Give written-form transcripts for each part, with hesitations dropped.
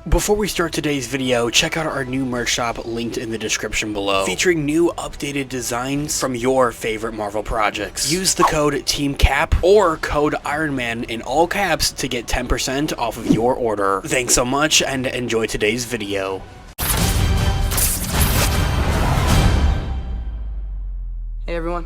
Before we start today's video, check out our new merch shop linked in the description below, featuring new updated designs from your favorite Marvel projects. Use the code TEAMCAP or code IRONMAN in all caps to get 10% off of your order. Thanks so much and enjoy today's video. Hey everyone.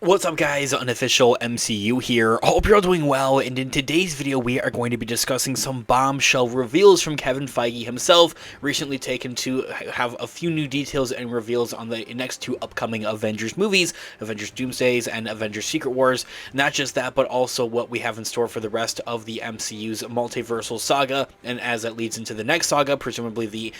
What's up guys, Unofficial MCU here. Hope you're all doing well, and in today's video we are going to be discussing some bombshell reveals from Kevin Feige himself, recently taken to have a few new details and reveals on the next two upcoming Avengers movies, Avengers Doomsdays and Avengers Secret Wars. Not just that, but also what we have in store for the rest of the MCU's multiversal saga, and as that leads into the next saga, presumably the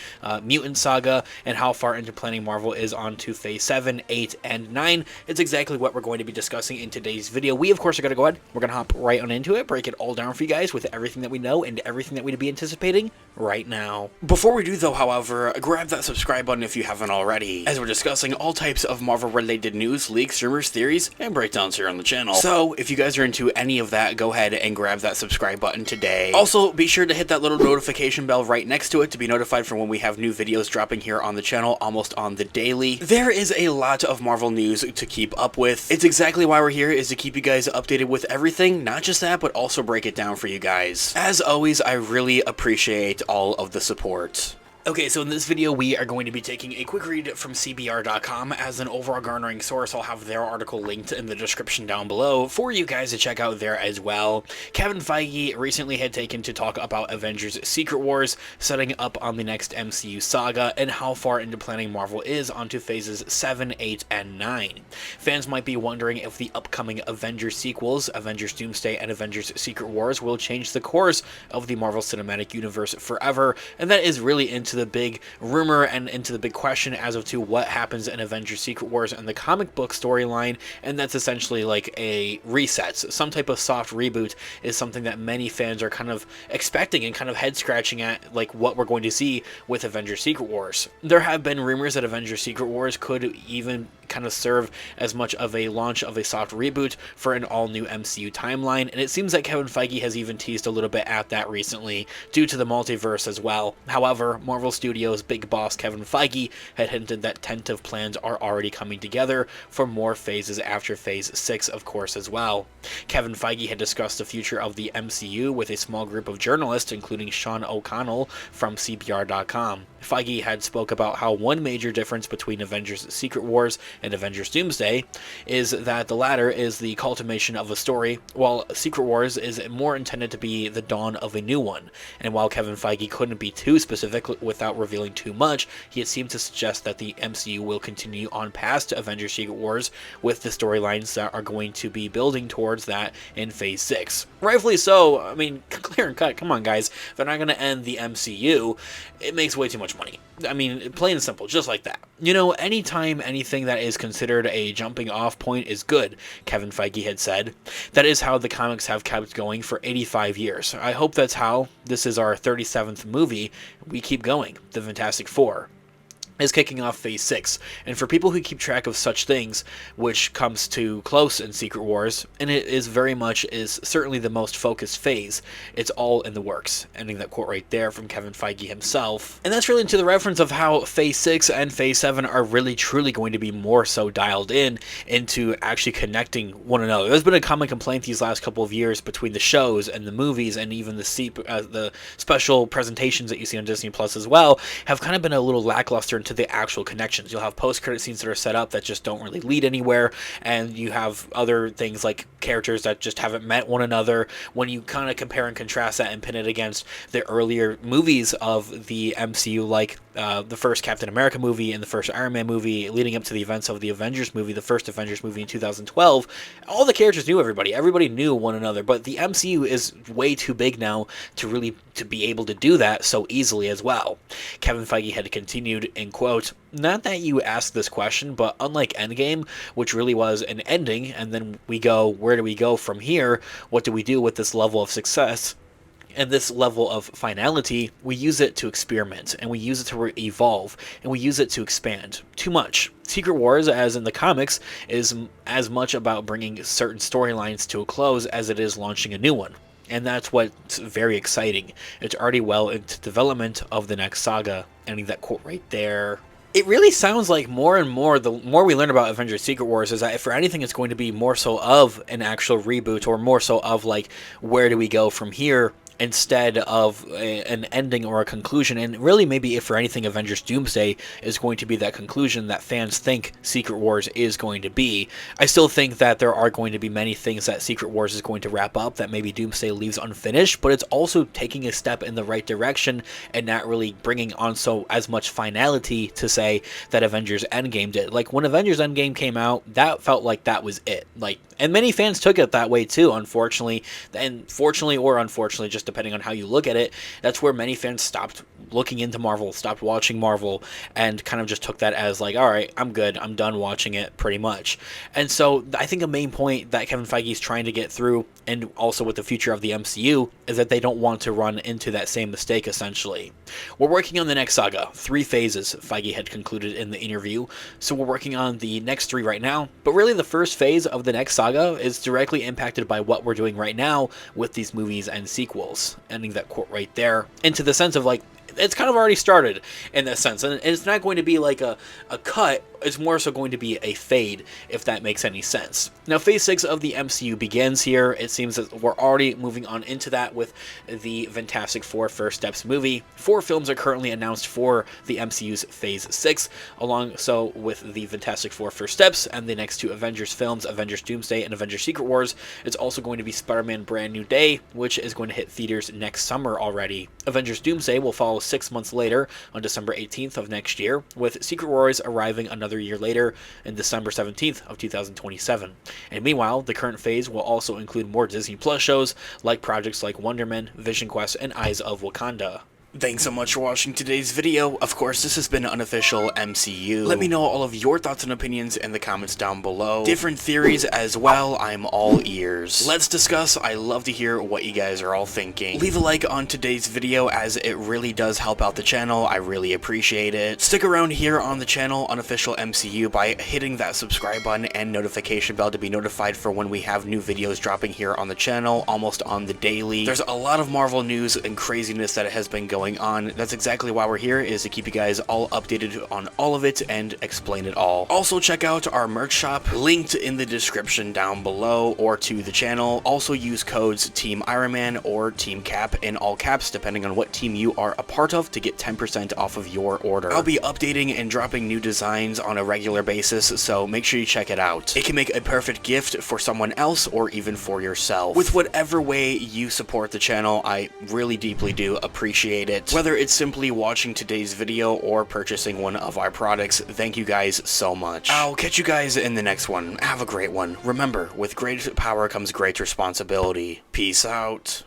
Mutant Saga, and how far into planning Marvel is on to Phase 7, 8, and 9. It's exactly what we're going to be discussing in today's video. We of course are going to go ahead, we're going to hop right on into it, break it all down for you guys with everything that we know and everything that we'd be anticipating right now. Before we do though, however, grab that subscribe button if you haven't already, as we're discussing all types of Marvel related news, leaks, rumors, theories, and breakdowns here on the channel. So if you guys are into any of that, go ahead and grab that subscribe button today. Also, be sure to hit that little notification bell right next to it to be notified for when we have new videos dropping here on the channel almost on the daily. There is a lot of Marvel news to keep up with. It's exactly why we're here, is to keep you guys updated with everything, not just that, but also break it down for you guys. As always, I really appreciate all of the support. Okay, so in this video, we are going to be taking a quick read from CBR.com. As an overall garnering source, I'll have their article linked in the description down below for you guys to check out there as well. Kevin Feige recently had taken to talk about Avengers Secret Wars, setting up on the next MCU saga, and how far into planning Marvel is onto phases 7, 8, and 9. Fans might be wondering if the upcoming Avengers sequels, Avengers Doomsday and Avengers Secret Wars, will change the course of the Marvel Cinematic Universe forever, and that is really into the big rumor and into the big question as of to what happens in Avengers Secret Wars and the comic book storyline, and that's essentially like a reset. Some type of soft reboot is something that many fans are kind of expecting and kind of head scratching at, like what we're going to see with Avengers Secret Wars. There have been rumors that Avengers Secret Wars could even kind of serve as much of a launch of a soft reboot for an all-new MCU timeline, and it seems that Kevin Feige has even teased a little bit at that recently due to the multiverse as well. However, Marvel Studios' big boss Kevin Feige had hinted that tentative plans are already coming together for more phases after Phase 6, of course, as well. Kevin Feige had discussed the future of the MCU with a small group of journalists, including Sean O'Connell from CBR.com. Feige had spoke about how one major difference between Avengers Secret Wars and Avengers Doomsday is that the latter is the culmination of a story, while Secret Wars is more intended to be the dawn of a new one. And while Kevin Feige couldn't be too specific without revealing too much, he had seemed to suggest that the MCU will continue on past Avengers Secret Wars with the storylines that are going to be building towards that in Phase 6. Rightfully so. I mean, clear and cut, come on guys, if they're not going to end the MCU, it makes way too much money. I mean, plain and simple, just like that. You know, anytime anything that is considered a jumping off point is good, Kevin Feige had said. That is how the comics have kept going for 85 years. I hope that's how this is our 37th movie. We keep going. The Fantastic Four is kicking off Phase 6, and for people who keep track of such things, which comes to close in Secret Wars, and it is very much is certainly the most focused phase, it's all in the works. Ending that quote right there from Kevin Feige himself. And that's really into the reference of how Phase 6 and Phase 7 are really truly going to be more so dialed in into actually connecting one another. There's been a common complaint these last couple of years between the shows and the movies and even the special presentations that you see on Disney Plus as well, have kind of been a little lackluster into the actual connections. You'll have post-credit scenes that are set up that just don't really lead anywhere, and you have other things like characters that just haven't met one another. When you kind of compare and contrast that and pin it against the earlier movies of the MCU, like the first Captain America movie and the first Iron Man movie, leading up to the events of the Avengers movie, the first Avengers movie in 2012, all the characters knew everybody. Everybody knew one another, but the MCU is way too big now to be able to do that so easily as well. Kevin Feige had continued in quote, "Not that you asked this question, but unlike Endgame, which really was an ending, and then we go, where do we go from here? What do we do with this level of success? And this level of finality, we use it to experiment, and we use it to evolve, and we use it to expand. Too much. Secret Wars, as in the comics, is as much about bringing certain storylines to a close as it is launching a new one. and that's what's very exciting. It's already well into development of the next saga. Ending that quote right there. It really sounds like more and more, the more we learn about Avengers Secret Wars, is that if for anything it's going to be more so of an actual reboot, or more so of like, where do we go from here, instead of an ending or a conclusion. And really, maybe if for anything, Avengers Doomsday is going to be that conclusion that fans think Secret Wars is going to be. I still think that there are going to be many things that Secret Wars is going to wrap up that maybe Doomsday leaves unfinished, but it's also taking a step in the right direction and not really bringing on so as much finality to say that Avengers Endgame did. Like, when Avengers Endgame came out, that felt like that was it. Like, and many fans took it that way too, unfortunately. And fortunately or unfortunately, just depending on how you look at it, that's where many fans stopped looking into Marvel, stopped watching Marvel, and kind of just took that as like, all right, I'm good, I'm done watching it, pretty much. And so I think a main point that Kevin Feige is trying to get through, and also with the future of the MCU, is that they don't want to run into that same mistake, essentially. We're working on the next saga, 3 phases, Feige had concluded in the interview, so we're working on the next 3 right now, but really the first phase of the next saga is directly impacted by what we're doing right now with these movies and sequels. Ending that quote right there, into the sense of like, it's kind of already started in that sense, and it's not going to be like a cut, it's more so going to be a fade, if that makes any sense. Now, phase 6 of the MCU begins here. It seems that we're already moving on into that with the Fantastic Four First Steps movie. 4 films are currently announced for the MCU's phase 6, along so with the Fantastic Four First Steps and the next 2 Avengers films, Avengers Doomsday and Avengers Secret Wars. It's also going to be Spider-Man Brand New Day, which is going to hit theaters next summer already. Avengers Doomsday will follow 6 months later on December 18th of next year, with Secret Wars arriving another year later in December 17th of 2027. And meanwhile, the current phase will also include more Disney Plus shows like projects like Wonder Man, Vision Quest, and Eyes of Wakanda. Thanks so much for watching today's video. Of course, this has been Unofficial MCU. Let me know all of your thoughts and opinions in the comments down below. Different theories as well, I'm all ears. Let's discuss. I love to hear what you guys are all thinking. Leave a like on today's video, as it really does help out the channel. I really appreciate it. Stick around here on the channel, Unofficial MCU, by hitting that subscribe button and notification bell to be notified for when we have new videos dropping here on the channel, almost on the daily. There's a lot of Marvel news and craziness that has been going on. That's exactly why we're here, is to keep you guys all updated on all of it and explain it all. Also, check out our merch shop, linked in the description down below, or to the channel. Also use codes Team Iron Man or Team Cap in all caps, depending on what team you are a part of, to get 10% off of your order. I'll be updating and dropping new designs on a regular basis, so make sure you check it out. It can make a perfect gift for someone else or even for yourself. With whatever way you support the channel, I really deeply do appreciate it. Whether it's simply watching today's video or purchasing one of our products, thank you guys so much. I'll catch you guys in the next one. Have a great one. Remember, with great power comes great responsibility. Peace out.